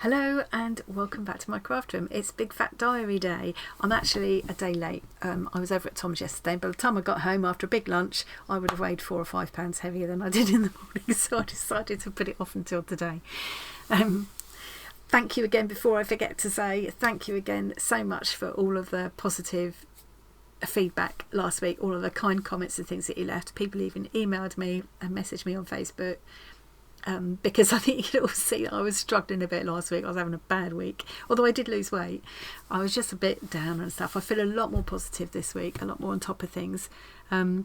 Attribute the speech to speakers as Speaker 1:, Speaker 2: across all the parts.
Speaker 1: Hello and welcome back to my craft room. It's Big Fat Diary Day. I'm actually a day late. I was over at Tom's yesterday. By the time I got home after a big lunch, I would have weighed 4 or 5 pounds heavier than I did in the morning, so I decided to put it off until today. Thank you again, before I forget to say, thank you again so much for all of the positive feedback last week, all of the kind comments and things that you left. People even emailed me and messaged me on Facebook. Because I think you can all see I was struggling a bit last week. I was having a bad week, although I did lose weight. I was just a bit down and stuff. I feel a lot more positive this week, a lot more on top of things. I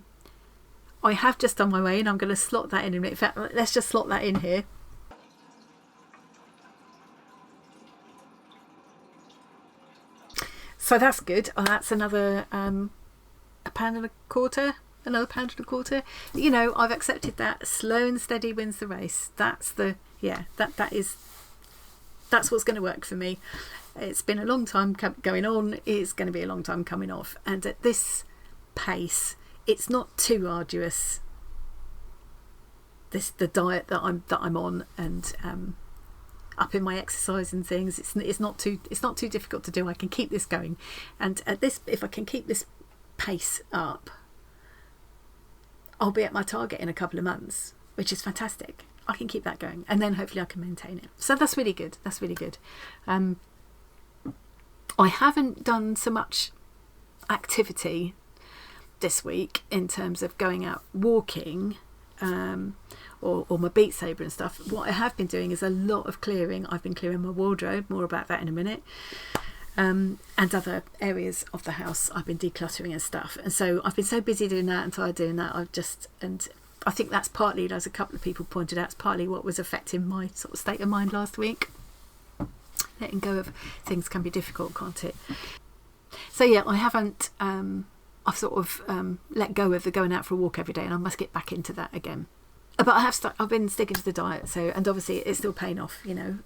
Speaker 1: have just done my way in. I'm going to slot that in a minute. In fact, let's just slot that in here. So that's good. That's another £1.25. Another £1.25. You know, I've accepted that. Slow and steady wins the race. That's the, that's what's going to work for me. It's been a long time going on. It's going to be a long time coming off. And at this pace, it's not too arduous. The diet that I'm on, and up in my exercise and things. It's not too difficult to do. I can keep this going, and at this, if I can keep this pace up, I'll be at my target in a couple of months, which is fantastic. I can keep that going, and then hopefully I can maintain it. So that's really good. That's really good. I haven't done so much activity this week in terms of going out walking, or my Beat Saber and stuff. What I have been doing is a lot of clearing. I've been clearing my wardrobe. More about that in a minute. And other areas of the house I've been decluttering and stuff, and so I've been so busy doing that and tired doing that, and I think that's partly, as a couple of people pointed out, it's partly what was affecting my sort of state of mind last week. Letting go of things can be difficult, can't it? So yeah, I haven't I've sort of let go of the going out for a walk every day, and I must get back into that again. But I've been sticking to the diet, so, and obviously it's still paying off. You know,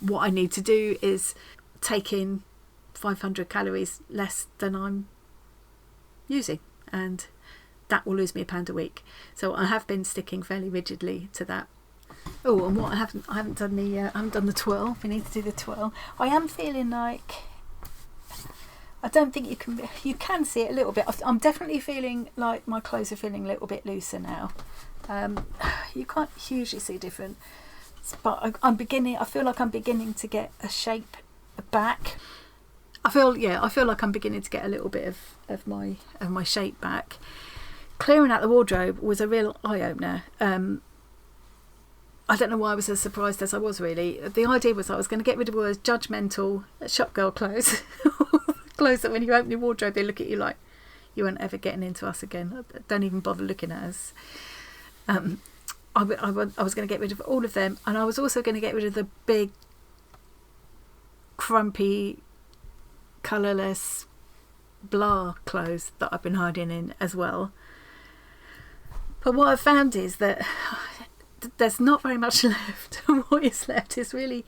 Speaker 1: what I need to do is take in 500 calories less than I'm using, and that will lose me £1 a week. So I have been sticking fairly rigidly to that. Oh, and what I haven't done the twirl. We need to do the twirl. I am feeling like, I don't think you can see it a little bit. I'm definitely feeling like my clothes are feeling a little bit looser now. You can't hugely see different, but I feel like I'm beginning to get a shape back. I feel like I'm beginning to get a little bit of my shape back. Clearing out the wardrobe was a real eye-opener. I don't know why I was as surprised as I was, really. The idea was I was going to get rid of all those judgmental shop girl clothes. Clothes that when you open your wardrobe they look at you like you weren't ever getting into us again. Don't even bother looking at us. I was going to get rid of all of them, and I was also going to get rid of the big crumpy, colourless, blah clothes that I've been hiding in as well. But what I've found is that there's not very much left. What is left is really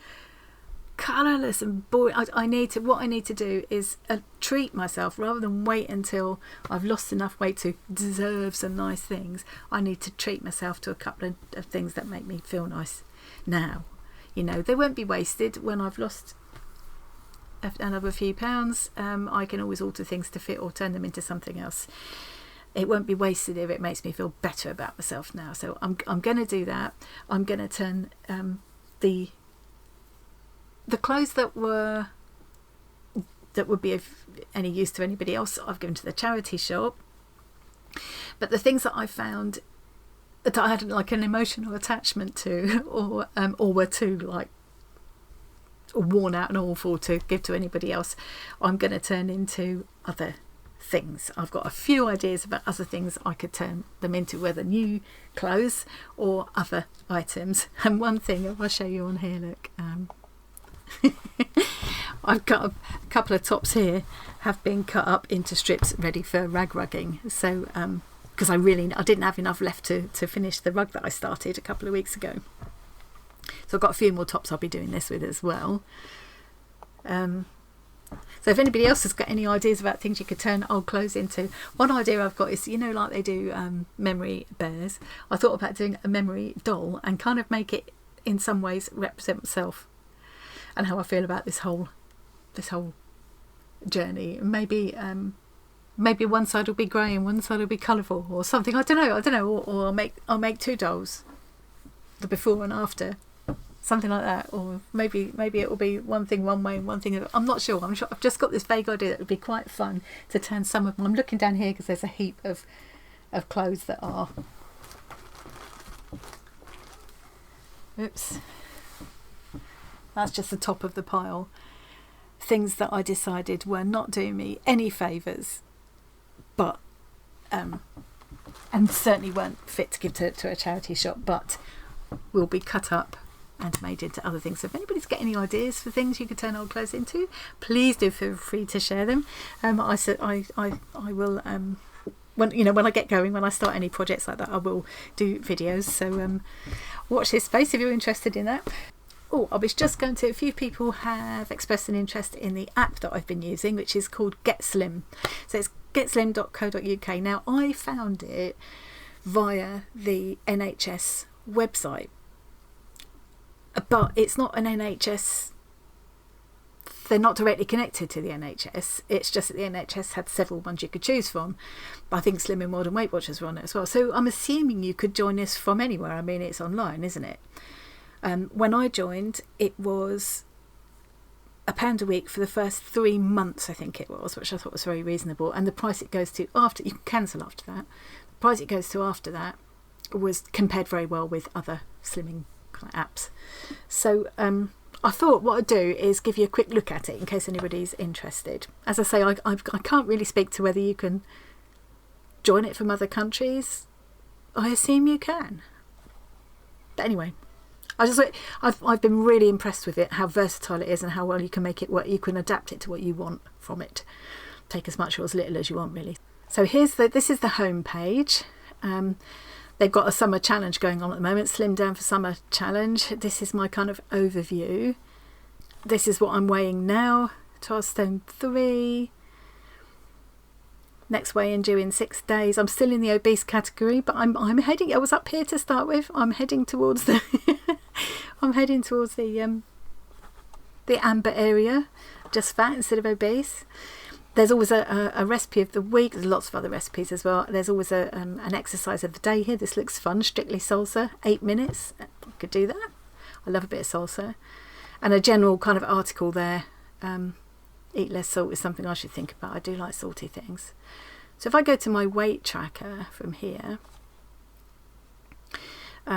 Speaker 1: colourless and boring. What I need to do is treat myself rather than wait until I've lost enough weight to deserve some nice things. I need to treat myself to a couple of things that make me feel nice now. You know, they won't be wasted when I've lost another few pounds. I can always alter things to fit or turn them into something else. It won't be wasted if it makes me feel better about myself now. So I'm going to do that. I'm going to turn the clothes that would be of any use to anybody else, I've given to the charity shop. But the things that I found that I had like an emotional attachment to, or were too like worn out and awful to give to anybody else, I'm going to turn into other things. I've got a few ideas about other things I could turn them into, whether new clothes or other items. And one thing, I'll show you on here, look, I've got a couple of tops here have been cut up into strips ready for rag rugging. So because I didn't have enough left to finish the rug that I started a couple of weeks ago. So I've got a few more tops I'll be doing this with as well. So if anybody else has got any ideas about things you could turn old clothes into, one idea I've got is, you know, like they do memory bears. I thought about doing a memory doll and kind of make it in some ways represent myself and how I feel about this whole journey. Maybe one side will be grey and one side will be colourful or something. I don't know. Or I'll make two dolls, the before and after, something like that. Or maybe it will be one thing one way and one thing. I'm not sure. I've just got this vague idea that it would be quite fun to turn some of them. I'm looking down here because there's a heap of clothes that are. Oops. That's just the top of the pile. Things that I decided were not doing me any favours, but and certainly weren't fit to give to a charity shop, but will be cut up and made into other things. So if anybody's got any ideas for things you could turn old clothes into, please do feel free to share them. I will when I get going, when I start any projects like that, I will do videos. So watch this space if you're interested in that. Oh, I was just going to, a few people have expressed an interest in the app that I've been using, which is called Get Slim. So it's getslim.co.uk. Now, I found it via the NHS website, but it's not an NHS, they're not directly connected to the NHS. It's just that the NHS had several ones you could choose from. I think Slimming World and Weight Watchers were on it as well. So I'm assuming you could join this from anywhere. I mean, it's online, isn't it? When I joined, it was £1 a week for the first 3 months, I think it was, which I thought was very reasonable. And the price it goes to after, you can cancel after that. The price it goes to after that was compared very well with other slimming kind of apps. So I thought what I'd do is give you a quick look at it in case anybody's interested. As I say, I can't really speak to whether you can join it from other countries. I assume you can. But anyway, I've been really impressed with it, how versatile it is and how well you can make it work. You can adapt it to what you want from it. Take as much or as little as you want, really. So this is the home page. They've got a summer challenge going on at the moment, Slim Down for Summer Challenge. This is my kind of overview. This is what I'm weighing now, 12 stone 3. Next weigh-in due in 6 days. I'm still in the obese category, but I'm heading. I was up here to start with. I'm heading towards the. I'm heading towards the amber area, just fat instead of obese. There's always a recipe of the week. There's lots of other recipes as well. There's always an exercise of the day here. This looks fun. Strictly salsa, 8 minutes. I could do that. I love a bit of salsa, and a general kind of article there. Eat less salt is something I should think about. I do like salty things. So if I go to my weight tracker from here,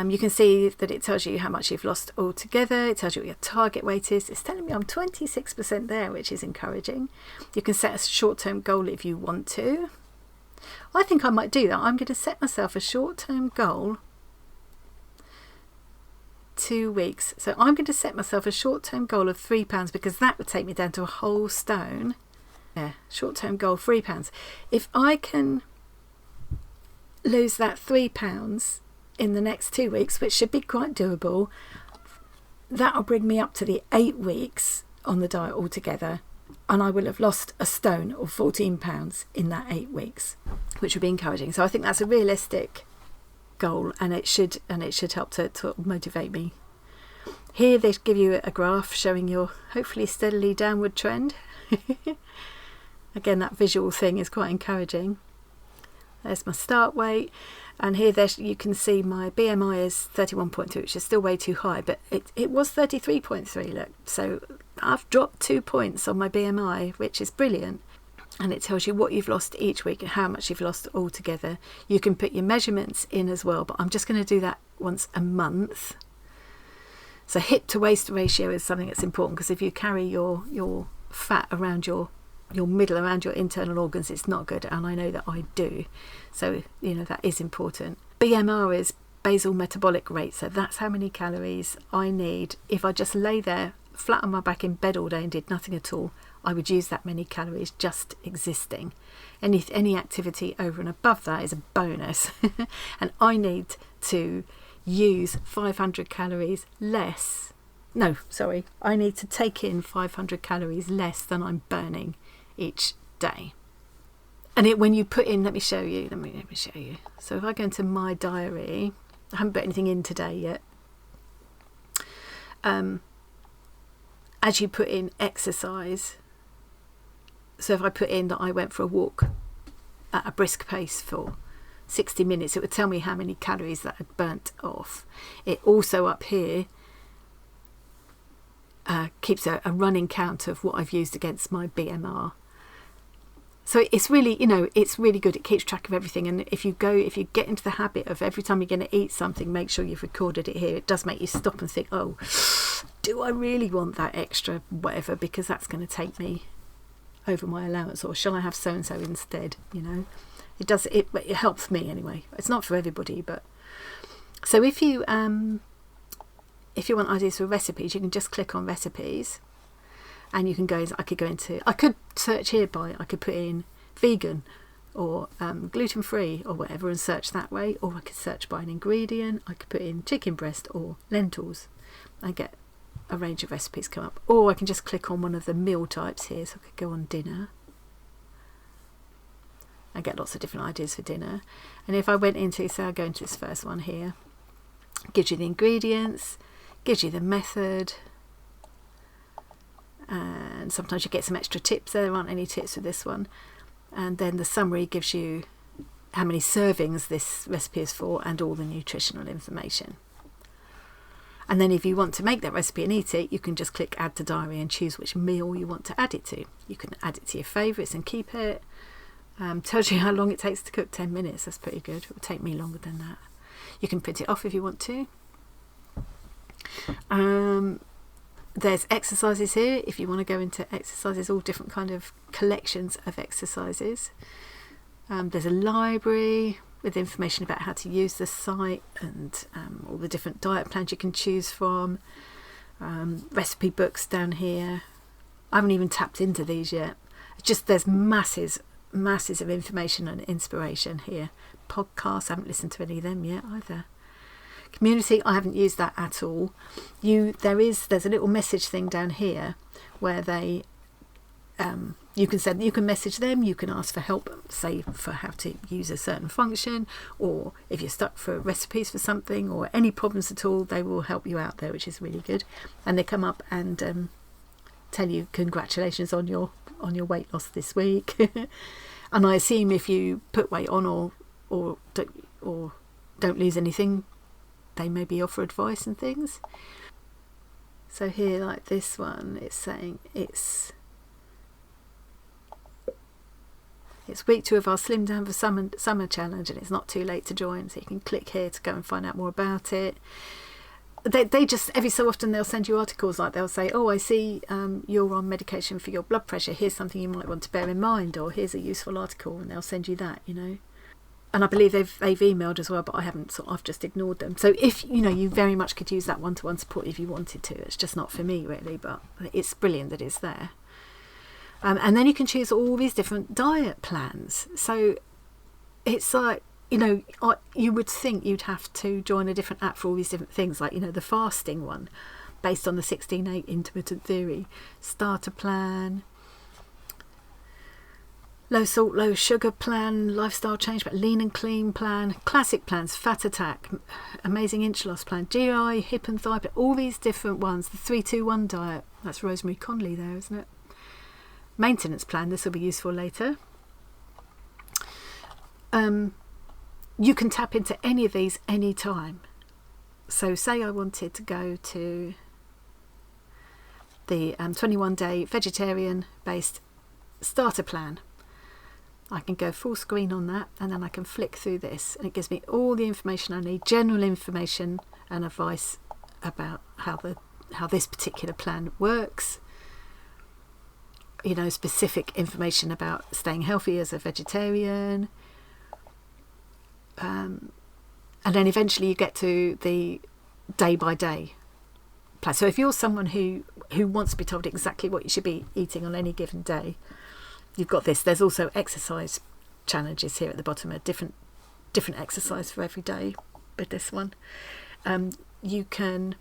Speaker 1: you can see that it tells you how much you've lost altogether. It tells you what your target weight is. It's telling me I'm 26% there, which is encouraging. You can set a short-term goal if you want to. I think I might do that. I'm going to set myself a short-term goal, 2 weeks. So I'm going to set myself a short-term goal of £3 because that would take me down to a whole stone. Yeah, short-term goal, £3. If I can lose that £3 in the next 2 weeks, which should be quite doable, that'll bring me up to the 8 weeks on the diet altogether, and I will have lost a stone or £14 in that 8 weeks, which would be encouraging. So I think that's a realistic goal, and it should help to motivate me. Here they give you a graph showing your hopefully steadily downward trend. Again, that visual thing is quite encouraging. There's my start weight, and here you can see my BMI is 31.2, which is still way too high, but it was 33.3, look. So I've dropped 2 points on my BMI, which is brilliant. And it tells you what you've lost each week and how much you've lost altogether. You can put your measurements in as well, but I'm just going to do that once a month. So hip to waist ratio is something that's important, because if you carry your fat around your middle, around your internal organs, it's not good, and I know that I do. So that is important. BMR is basal metabolic rate, so that's how many calories I need. If I just lay there flat on my back in bed all day and did nothing at all, I would use that many calories just existing. Any activity over and above that is a bonus. And I need to use 500 calories less. No, sorry, I need to take in 500 calories less than I'm burning each day. And when you put in, let me show you. So if I go into my diary, I haven't put anything in today yet. And as you put in exercise, so if I put in that I went for a walk at a brisk pace for 60 minutes, it would tell me how many calories that had burnt off. It also up here keeps a running count of what I've used against my BMR. So it's really, it's really good. It keeps track of everything. And if you get into the habit of every time you're going to eat something, make sure you've recorded it here. It does make you stop and think, oh, do I really want that extra whatever? Because that's going to take me over my allowance, or shall I have so-and-so instead? It does. It helps me anyway. It's not for everybody, but so if you want ideas for recipes, you can just click on recipes. And you can go, I could search here I could put in vegan or gluten-free or whatever and search that way. Or I could search by an ingredient. I could put in chicken breast or lentils and get a range of recipes come up. Or I can just click on one of the meal types here. So I could go on dinner and get lots of different ideas for dinner. And if I went into, say I go into this first one here, gives you the ingredients, gives you the method, and sometimes you get some extra tips. There aren't any tips for this one. And then the summary gives you how many servings this recipe is for and all the nutritional information. And then if you want to make that recipe and eat it, you can just click add to diary and choose which meal you want to add it to. You can add it to your favourites and keep it. Tells you how long it takes to cook, 10 minutes. That's pretty good. It will take me longer than that. You can print it off if you want to. There's exercises here if you want to go into exercises, all different kind of collections of exercises. There's a library with information about how to use the site and all the different diet plans you can choose from. Recipe books down here. I haven't even tapped into these yet. It's just there's masses of information and inspiration here. Podcasts, I haven't listened to any of them yet either. Community, I haven't used that at all. There's a little message thing down here where they you can message them, you can ask for help, say for how to use a certain function, or if you're stuck for recipes for something or any problems at all, they will help you out there, which is really good. And they come up and tell you congratulations on your weight loss this week. And I assume if you put weight on or don't lose anything, they maybe offer advice and things. So here, like this one, it's saying it's week 2 of our Slim Down for Summer Challenge, and it's not too late to join. So you can click here to go and find out more about it. They just, every so often they'll send you articles, like they'll say, oh, I see you're on medication for your blood pressure. Here's something you might want to bear in mind, or here's a useful article, and they'll send you that, And I believe they've emailed as well, but I haven't. I've just ignored them. So if you very much could use that one-to-one support if you wanted to. It's just not for me really, but it's brilliant that it's there. And then you can choose all these different diet plans. So it's like you would think you'd have to join a different app for all these different things, like the fasting one, based on the 16/8 intermittent theory, starter plan. Low salt, low sugar plan, lifestyle change, but lean and clean plan, classic plans, fat attack, amazing inch loss plan, GI, hip and thigh, but all these different ones. The 3-2-1 diet, that's Rosemary Conley there, isn't it? Maintenance plan, this will be useful later. You can tap into any of these anytime. So say I wanted to go to the 21-day vegetarian based starter plan. I can go full screen on that, and then I can flick through this, and it gives me all the information I need, general information and advice about how this particular plan works. Specific information about staying healthy as a vegetarian. And then eventually you get to the day by day plan. So if you're someone who wants to be told exactly what you should be eating on any given day, you've got this. There's also exercise challenges here at the bottom, a different exercise for every day with this one. You can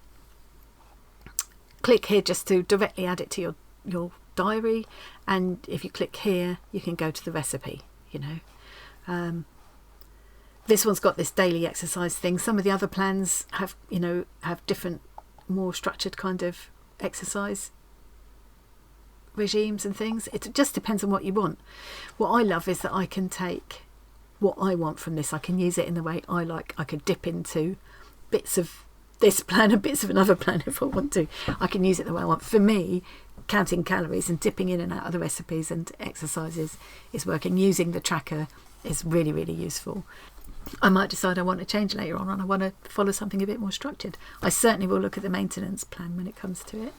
Speaker 1: click here just to directly add it to your diary, and if you click here you can go to the recipe. This one's got this daily exercise thing. Some of the other plans have different, more structured kind of exercise regimes and things. It just depends on what you want. What I love is that I can take what I want from this. I can use it in the way I like. I could dip into bits of this plan and bits of another plan if I want to. I can use it the way I want. For me, counting calories and dipping in and out of the recipes and exercises is working. Using the tracker is really, really useful. I might decide I want to change later on and I want to follow something a bit more structured. I certainly will look at the maintenance plan when it comes to it.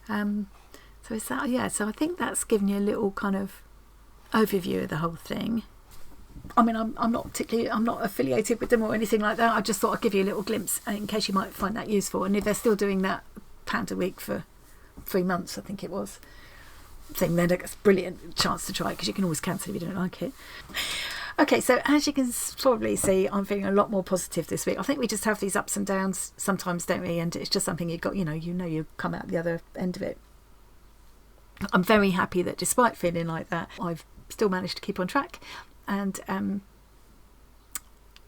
Speaker 1: So is that, yeah, so I think that's given you a little kind of overview of the whole thing. I mean, I'm not affiliated with them or anything like that. I just thought I'd give you a little glimpse in case you might find that useful. And if they're still doing that £1 a week for 3 months, I think it was, thing, then it's a brilliant chance to try it, because you can always cancel if you don't like it. Okay, so as you can probably see, I'm feeling a lot more positive this week. I think we just have these ups and downs sometimes, don't we? And it's just something you've got, you come out the other end of it. I'm very happy that despite feeling like that, I've still managed to keep on track and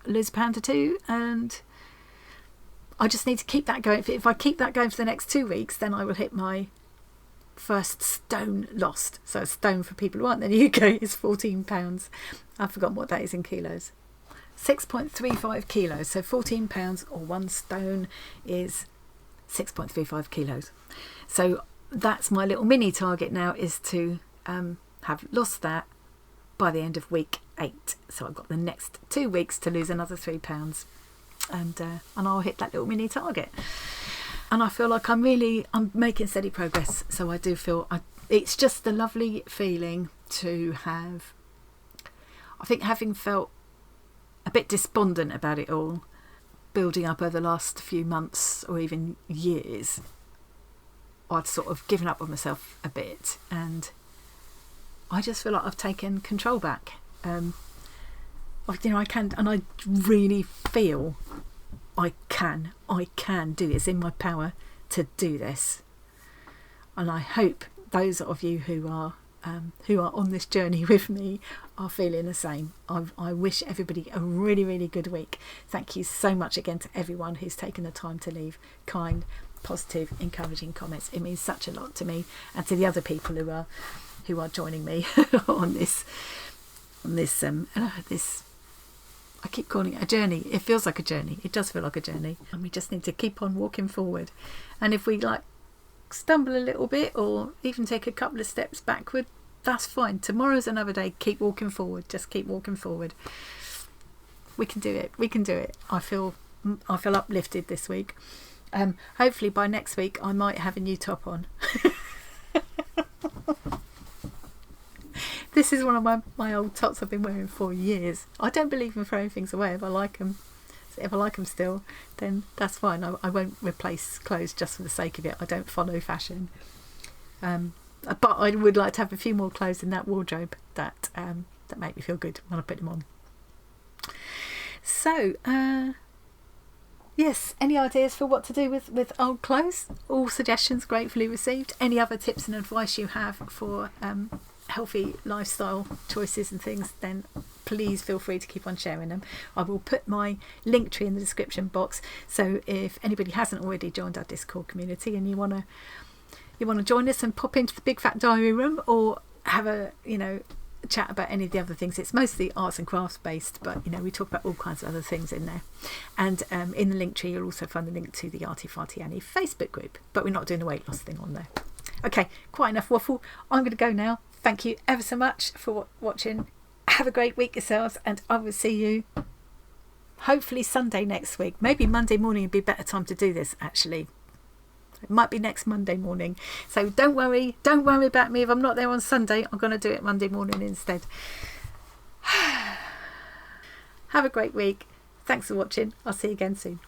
Speaker 1: lose £1 or 2, and I just need to keep that going. If I keep that going for the next 2 weeks, then I will hit my first stone lost. So a stone, for people who aren't in the UK, is £14. I've forgotten what that is in kilos. 6.35 kilos. So £14 or 1 stone is 6.35 kilos. So that's my little mini target now, is to have lost that by the end of week 8. So I've got the next 2 weeks to lose another £3, and I'll hit that little mini target. And I feel like I'm making steady progress. So I do feel it's just a lovely feeling to have. I think, having felt a bit despondent about it all, building up over the last few months or even years, I'd sort of given up on myself a bit, and I just feel like I've taken control back. I can, and I really feel I can do it. It's in my power to do this, and I hope those of you who are on this journey with me are feeling the same. I wish everybody a really, really good week. Thank you so much again to everyone who's taken the time to leave kind, positive, encouraging comments. It means such a lot to me, and to the other people who are joining me on this. I keep calling it a journey. It feels like a journey. It does feel like a journey, and we just need to keep on walking forward. And if we stumble a little bit, or even take a couple of steps backward, that's fine. Tomorrow's another day. Keep walking forward. Just keep walking forward. We can do it. I feel uplifted this week. Hopefully by next week I might have a new top on. This is one of my old tops I've been wearing for years. I don't believe in throwing things away if I like them. If I like them still, then that's fine. I won't replace clothes just for the sake of it. I don't follow fashion. But I would like to have a few more clothes in that wardrobe that make me feel good when I put them on. So, yes, any ideas for what to do with old clothes? All suggestions gratefully received. Any other tips and advice you have for healthy lifestyle choices and things, then please feel free to keep on sharing them. I will put my link tree in the description box, so if anybody hasn't already joined our Discord community and you want to join us and pop into the Big Fat Diary room, or have a chat about any of the other things. It's mostly arts and crafts based, but we talk about all kinds of other things in there. And in the link tree you'll also find the link to the Arty Farty Annie Facebook group, but we're not doing the weight loss thing on there. Okay, quite enough waffle. I'm going to go now. Thank you ever so much for watching. Have a great week yourselves, and I will see you hopefully Sunday next week. Maybe Monday morning would be a better time to do this, actually. It might be next Monday morning. So don't worry about me if I'm not there on Sunday. I'm going to do it Monday morning instead. Have a great week. Thanks for watching. I'll see you again soon.